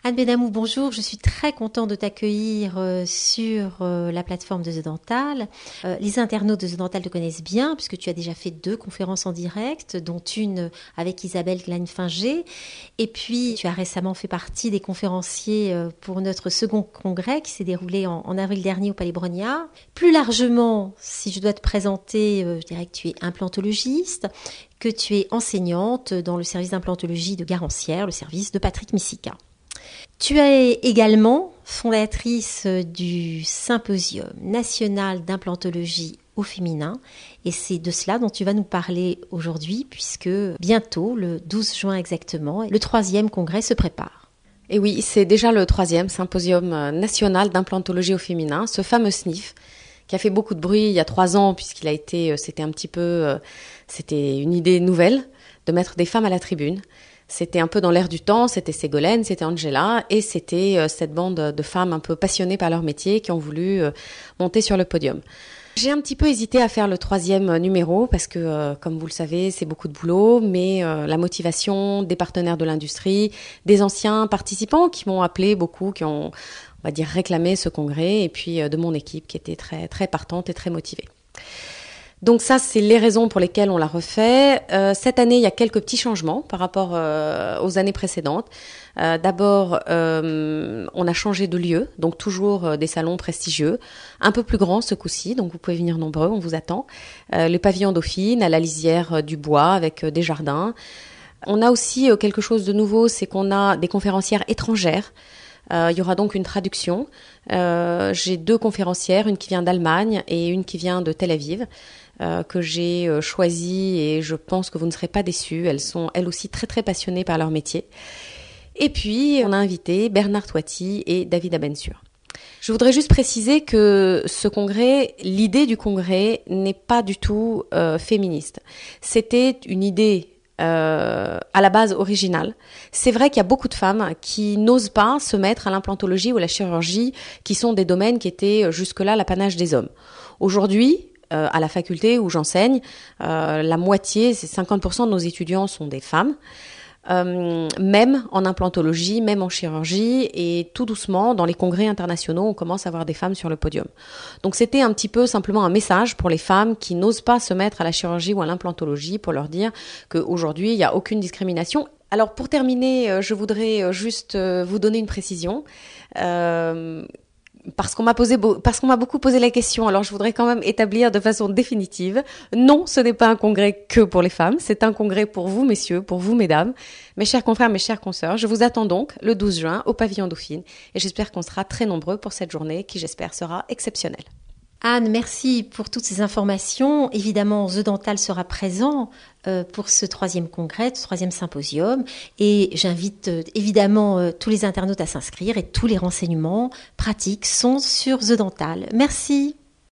Anne Benamou, bonjour. Je suis très contente de t'accueillir sur la plateforme de The Dental. Les internautes de The Dental te connaissent bien puisque tu as déjà fait 2 conférences en direct, dont une avec Isabelle Glagne-Finger. Et puis, tu as récemment fait partie des conférenciers pour notre second congrès qui s'est déroulé en avril dernier au Palais Brongniart. Plus largement, si je dois te présenter, je dirais que tu es implantologiste, que tu es enseignante dans le service d'implantologie de Garancières, le service de Patrick Missika. Tu es également fondatrice du Symposium national d'implantologie au féminin et c'est de cela dont tu vas nous parler aujourd'hui puisque bientôt, le 12 juin exactement, le 3e congrès se prépare. Et oui, c'est déjà le 3e Symposium national d'implantologie au féminin, ce fameux SNIF qui a fait beaucoup de bruit il y a 3 ans puisqu'il c'était une idée nouvelle de mettre des femmes à la tribune. C'était un peu dans l'air du temps, c'était Ségolène, c'était Angela, et c'était cette bande de femmes un peu passionnées par leur métier qui ont voulu monter sur le podium. J'ai un petit peu hésité à faire le 3e numéro parce que, comme vous le savez, c'est beaucoup de boulot, mais la motivation des partenaires de l'industrie, des anciens participants qui m'ont appelé beaucoup, qui ont, on va dire, réclamé ce congrès, et puis de mon équipe qui était très, très partante et très motivée. Donc ça, c'est les raisons pour lesquelles on l'a refait. Cette année, il y a quelques petits changements par rapport aux années précédentes. D'abord, on a changé de lieu, donc toujours des salons prestigieux, un peu plus grands ce coup-ci, donc vous pouvez venir nombreux, on vous attend. Le pavillon Dauphine, à la lisière du bois, avec des jardins. On a aussi quelque chose de nouveau, c'est qu'on a des conférencières étrangères. Il y aura donc une traduction. J'ai 2 conférencières, une qui vient d'Allemagne et une qui vient de Tel Aviv, que j'ai choisies et je pense que vous ne serez pas déçus. Elles sont elles aussi très très passionnées par leur métier. Et puis on a invité Bernard Toiti et David Abensur. Je voudrais juste préciser que ce congrès, l'idée du congrès n'est pas du tout féministe. C'était une idée à la base originale. C'est vrai qu'il y a beaucoup de femmes qui n'osent pas se mettre à l'implantologie ou à la chirurgie, qui sont des domaines qui étaient jusque-là l'apanage des hommes. Aujourd'hui, à la faculté où j'enseigne, la moitié, c'est 50% de nos étudiants sont des femmes. Même en implantologie, même en chirurgie, et tout doucement, dans les congrès internationaux, on commence à voir des femmes sur le podium. Donc c'était un petit peu simplement un message pour les femmes qui n'osent pas se mettre à la chirurgie ou à l'implantologie pour leur dire qu'aujourd'hui, il n'y a aucune discrimination. Alors pour terminer, je voudrais juste vous donner une précision. Parce qu'on m'a beaucoup posé la question, alors je voudrais quand même établir de façon définitive. Non, ce n'est pas un congrès que pour les femmes, c'est un congrès pour vous, messieurs, pour vous, mesdames, mes chers confrères, mes chères consoeurs. Je vous attends donc le 12 juin au pavillon Dauphine et j'espère qu'on sera très nombreux pour cette journée qui, j'espère, sera exceptionnelle. Anne, merci pour toutes ces informations. Évidemment, The Dental sera présent pour ce 3e congrès, ce 3e symposium. Et j'invite évidemment tous les internautes à s'inscrire et tous les renseignements pratiques sont sur The Dental. Merci.